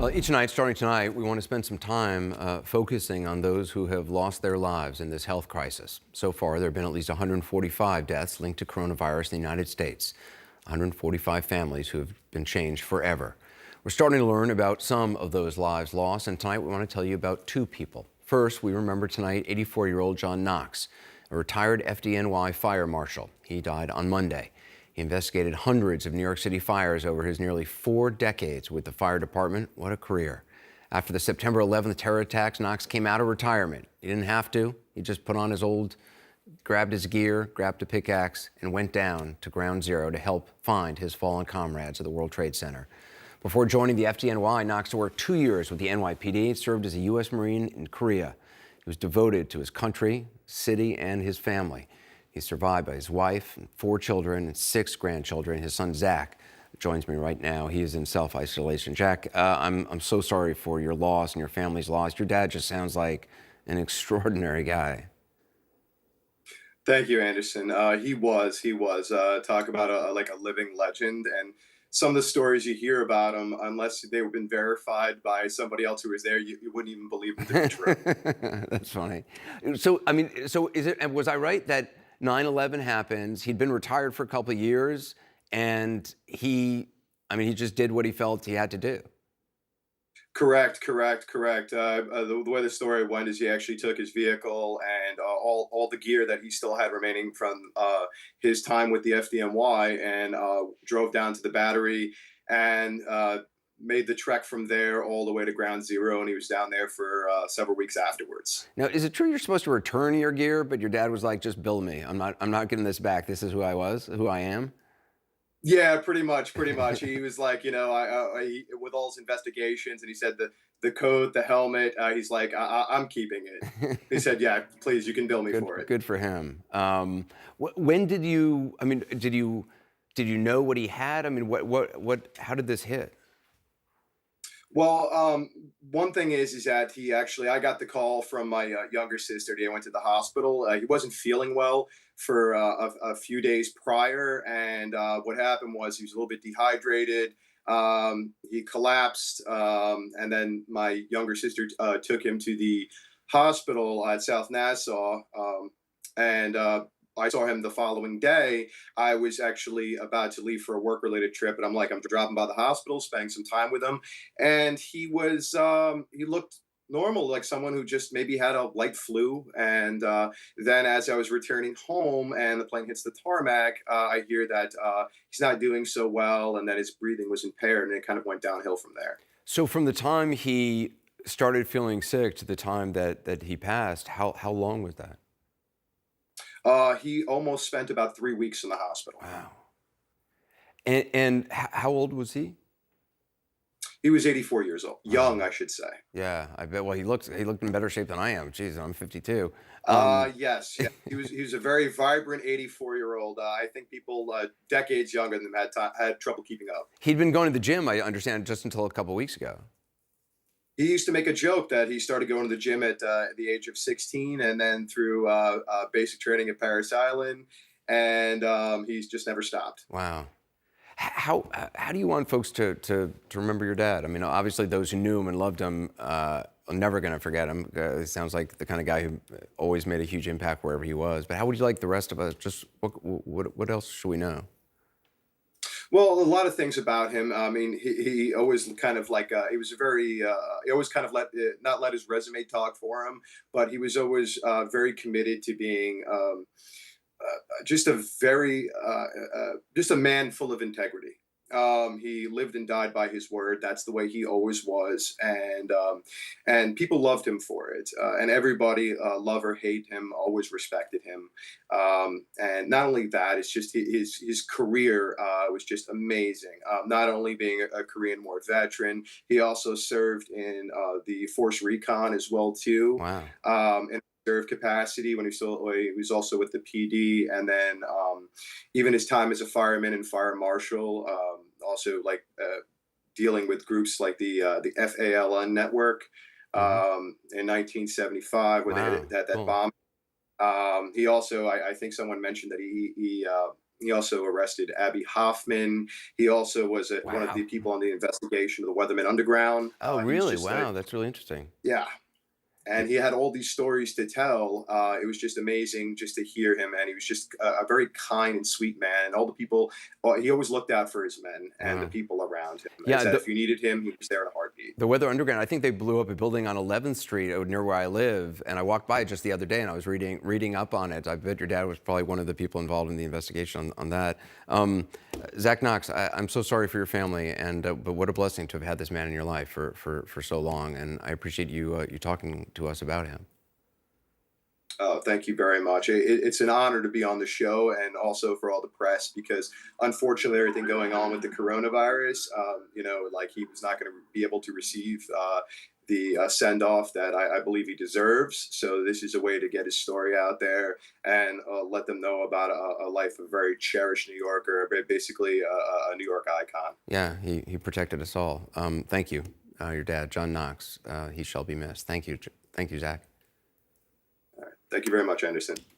Well, each night, starting tonight, we want to spend some time focusing on those who have lost their lives in this health crisis. So far, there have been at least 145 deaths linked to coronavirus in the United States, 145 families who have been changed forever. We're starting to learn about some of those lives lost, and tonight we want to tell you about two people. First, we remember tonight 84-year-old John Knox, a retired FDNY fire marshal. He died on Monday. He investigated hundreds of New York City fires over his nearly 4 decades with the fire department. What a career. After the September 11th terror attacks, Knox came out of retirement. He didn't have to. He just put on grabbed his gear, grabbed a pickaxe, and went down to ground zero to help find his fallen comrades at the World Trade Center. Before joining the FDNY, Knox worked 2 years with the NYPD, served as a U.S. Marine in Korea. He was devoted to his country, city, and his family. He's survived by his wife, and 4 children, and 6 grandchildren. His son, Zach, joins me right now. He is in self-isolation. Jack, I'm so sorry for your loss and your family's loss. Your dad just sounds like an extraordinary guy. Thank you, Anderson. He was. Talk about a living legend. And some of the stories you hear about him, unless they've been verified by somebody else who was there, you wouldn't even believe them to be true. That's funny. So, was I right that 9/11 happens? He'd been retired for a couple of years, and he just did what he felt he had to do. Correct. The way the story went is he actually took his vehicle and all the gear that he still had remaining from his time with the FDNY and drove down to the battery and made the trek from there all the way to ground zero. And he was down there for several weeks afterwards. Now, is it true you're supposed to return your gear, but your dad was like, "Just bill me. I'm not getting this back. This is who I am." Yeah, pretty much. He was like, with all his investigations, and he said the coat, the helmet. He's like, I'm keeping it. He said, yeah, please, you can bill me for it. Good for him. When did you? Did you know what he had? How did this hit? Well, one thing is that I got the call from my younger sister. I went to the hospital. He wasn't feeling well for a few days prior, and what happened was he was a little bit dehydrated. He collapsed, and then my younger sister took him to the hospital at South Nassau, and I saw him the following day. I was actually about to leave for a work-related trip, and I'm dropping by the hospital, spending some time with him, and he looked normal, like someone who just maybe had a light flu. And then, as I was returning home, and the plane hits the tarmac, I hear that he's not doing so well, and that his breathing was impaired, and it kind of went downhill from there. So, from the time he started feeling sick to the time that he passed, how long was that? He almost spent about 3 weeks in the hospital. Wow. And how old was he? He was 84 years old, young, I should say. Yeah, I bet. Well, he looked in better shape than I am. Jeez, I'm 52. Yes, yeah. He was a very vibrant 84-year-old. I think people decades younger than him had trouble keeping up. He'd been going to the gym, I understand, just until a couple weeks ago. He used to make a joke that he started going to the gym at the age of 16, and then through basic training at Paris Island, and he's just never stopped. Wow. How do you want folks to remember your dad? Obviously those who knew him and loved him are never going to forget him. He sounds like the kind of guy who always made a huge impact wherever he was. But how would you like the rest of us? Just what else should we know? Well, a lot of things about him. He always kind of he was he always kind of not let his resume talk for him, but he was always very committed to being just just a man full of integrity. He lived and died by his word. That's the way he always was, and people loved him for it. And everybody, love or hate him, always respected him. And not only that, it's just his career was just amazing. Not only being a Korean War veteran, he also served in the Force Recon as well too. Wow. In reserve capacity when he was also with the PD, and then even his time as a fireman and fire marshal, also dealing with groups like the FALN network in 1975 when Wow. they had that Cool. bomb. He also, I think someone mentioned that He also arrested Abby Hoffman. He also was one of Wow. the people on the investigation of the Weatherman Underground. Oh, He's really? just a, Wow, that's really interesting. yeah, and he had all these stories to tell. It was just amazing just to hear him, and he was just a very kind and sweet man. And all the people, he always looked out for his men and the Wow. people around him. And Yeah, said if you needed him, he was there in a heartbeat. the Weather Underground, I think they blew up a building on 11th Street near where I live, and I walked by it just the other day, and I was reading up on it. I bet your dad was probably one of the people involved in the investigation on that. Zach Knox, I'm so sorry for your family, and but what a blessing to have had this man in your life for so long, and I appreciate you talking to us about him. Oh, thank you very much. It's an honor to be on the show and also for all the press because unfortunately, everything going on with the coronavirus, like he was not going to be able to receive the send off that I believe he deserves. So, this is a way to get his story out there and let them know about a life of a very cherished New Yorker, basically a New York icon. Yeah, he protected us all. Thank you, your dad, John Knox. He shall be missed. Thank you, Zach. Thank you very much, Anderson.